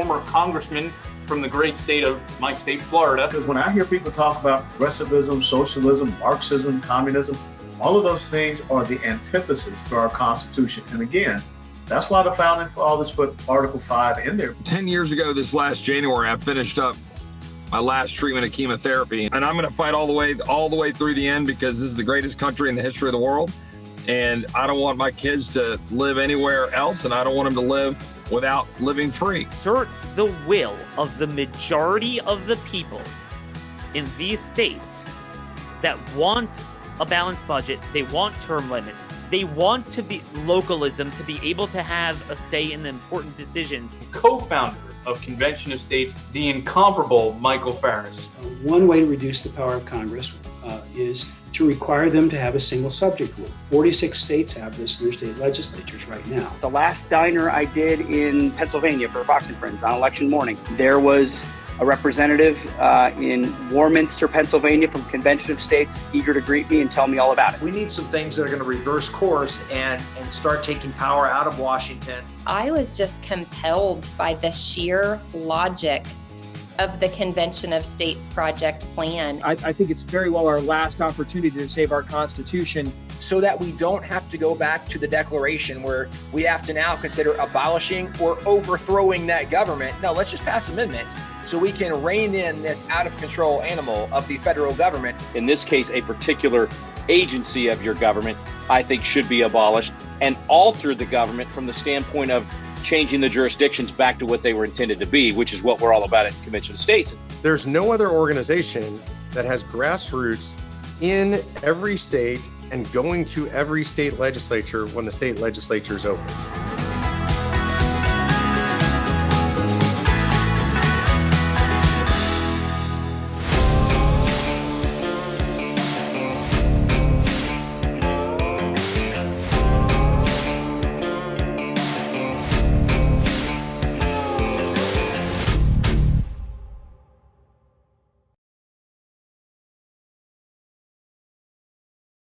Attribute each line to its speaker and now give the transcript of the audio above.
Speaker 1: former congressman from the great state of my state, Florida.
Speaker 2: Because when I hear people talk about progressivism, socialism, Marxism, communism, all of those things are the antithesis to our Constitution. And again, that's why the founding fathers put Article 5 in there.
Speaker 3: 10 years ago this last January, I finished up my last treatment of chemotherapy, and I'm going to fight all the way through the end, because this is the greatest country in the history of the world. And I don't want my kids to live anywhere else, and I don't want them to live without living free.
Speaker 4: Assert the will of the majority of the people in these states that want a balanced budget, they want term limits, they want to be localism, to be able to have a say in the important decisions.
Speaker 1: Co-founder of Convention of States, the incomparable Michael Farris.
Speaker 5: One way to reduce the power of Congress is to require them to have a single subject rule. 46 states have this in their state legislatures right now.
Speaker 6: The last diner I did in Pennsylvania for Fox and Friends on election morning, there was a representative in Warminster, Pennsylvania from Convention of States eager to greet me and tell me all about it.
Speaker 7: We need some things that are going to reverse course and start taking power out of Washington.
Speaker 8: I was just compelled by the sheer logic of the Convention of States project plan.
Speaker 9: I think it's very well our last opportunity to save our Constitution, so that we don't have to go back to the Declaration where we have to now consider abolishing or overthrowing that government. No, let's just pass amendments so we can rein in this out of control animal of the federal government.
Speaker 10: In this case, a particular agency of your government, I think, should be abolished, and alter the government from the standpoint of changing the jurisdictions back to what they were intended to be, which is what we're all about at the Convention of States.
Speaker 11: There's no other organization that has grassroots in every state and going to every state legislature when the state legislature is open.